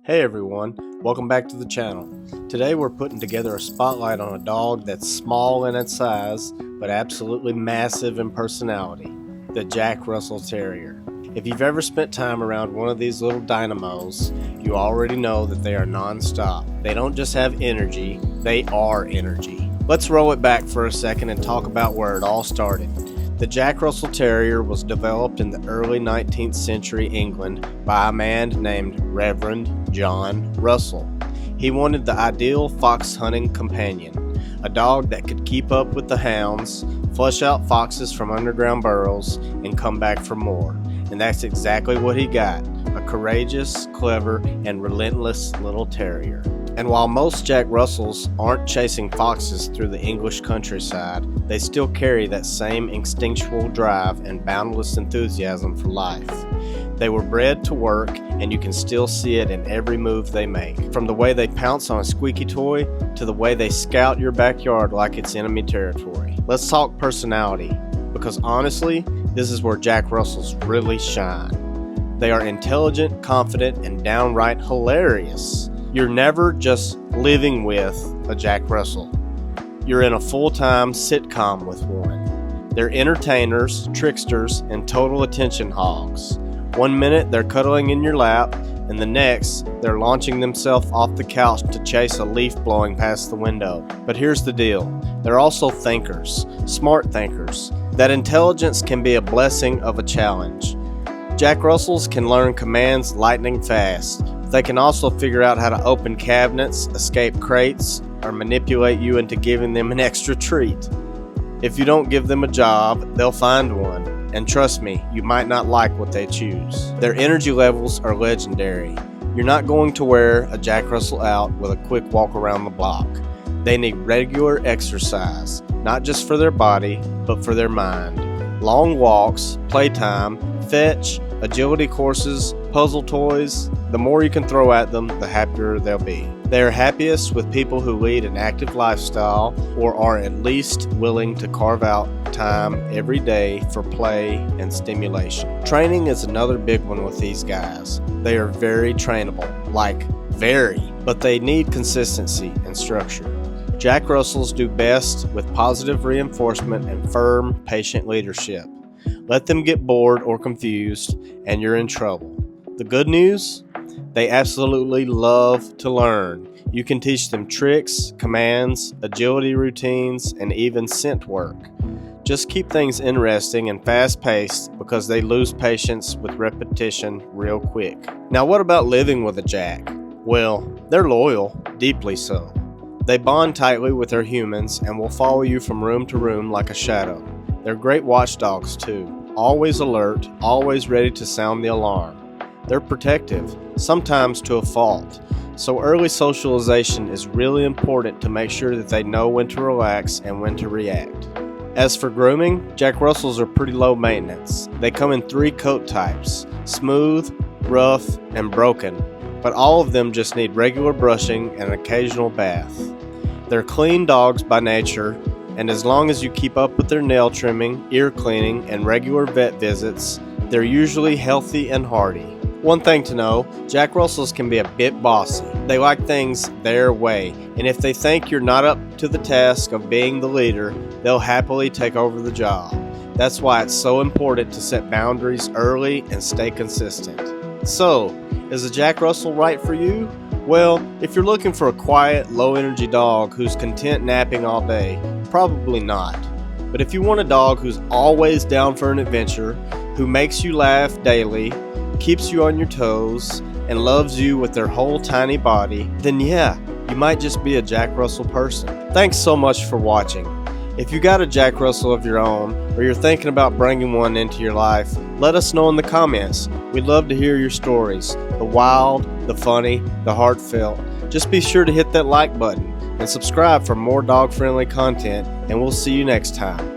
Hey everyone, welcome back to the channel. Today we're putting together a spotlight on a dog that's small in its size, but absolutely massive in personality, the Jack Russell Terrier. If you've ever spent time around one of these little dynamos, you already know that they are non-stop. They don't just have energy, they are energy. Let's roll it back for a second and talk about where it all started. The Jack Russell Terrier was developed in the early 19th century England by a man named Reverend John Russell. He wanted the ideal fox hunting companion, a dog that could keep up with the hounds, flush out foxes from underground burrows, and come back for more. And that's exactly what he got, a courageous, clever, and relentless little terrier. And while most Jack Russells aren't chasing foxes through the English countryside, they still carry that same instinctual drive and boundless enthusiasm for life. They were bred to work, and you can still see it in every move they make. From the way they pounce on a squeaky toy, to the way they scout your backyard like it's enemy territory. Let's talk personality, because honestly, this is where Jack Russells really shine. They are intelligent, confident, and downright hilarious. You're never just living with a Jack Russell. You're in a full-time sitcom with one. They're entertainers, tricksters, and total attention hogs. One minute they're cuddling in your lap, and the next they're launching themselves off the couch to chase a leaf blowing past the window. But here's the deal. They're also thinkers, smart thinkers. That intelligence can be a blessing of a challenge. Jack Russells can learn commands lightning fast. They can also figure out how to open cabinets, escape crates, or manipulate you into giving them an extra treat. If you don't give them a job, they'll find one. And trust me, you might not like what they choose. Their energy levels are legendary. You're not going to wear a Jack Russell out with a quick walk around the block. They need regular exercise, not just for their body, but for their mind. Long walks, playtime, fetch, agility courses, puzzle toys. The more you can throw at them, the happier they'll be. They are happiest with people who lead an active lifestyle or are at least willing to carve out time every day for play and stimulation. Training is another big one with these guys. They are very trainable, but they need consistency and structure. Jack Russells do best with positive reinforcement and firm, patient leadership. Let them get bored or confused, and you're in trouble. The good news? They absolutely love to learn. You can teach them tricks, commands, agility routines, and even scent work. Just keep things interesting and fast-paced because they lose patience with repetition real quick. Now what about living with a Jack? Well, they're loyal, deeply so. They bond tightly with their humans and will follow you from room to room like a shadow. They're great watchdogs too, always alert, always ready to sound the alarm. They're protective, sometimes to a fault, so early socialization is really important to make sure that they know when to relax and when to react. As for grooming, Jack Russells are pretty low maintenance. They come in 3 coat types, smooth, rough, and broken, but all of them just need regular brushing and an occasional bath. They're clean dogs by nature, and as long as you keep up with their nail trimming, ear cleaning, and regular vet visits, they're usually healthy and hardy. One thing to know, Jack Russells can be a bit bossy. They like things their way, and if they think you're not up to the task of being the leader, they'll happily take over the job. That's why it's so important to set boundaries early and stay consistent. So, is a Jack Russell right for you? Well, if you're looking for a quiet, low-energy dog who's content napping all day, probably not. But if you want a dog who's always down for an adventure, who makes you laugh daily, keeps you on your toes, and loves you with their whole tiny body, then yeah, you might just be a Jack Russell person. Thanks so much for watching. If you got a Jack Russell of your own, or you're thinking about bringing one into your life, let us know in the comments. We'd love to hear your stories, the wild, the funny, the heartfelt. Just be sure to hit that like button and subscribe for more dog-friendly content, and we'll see you next time.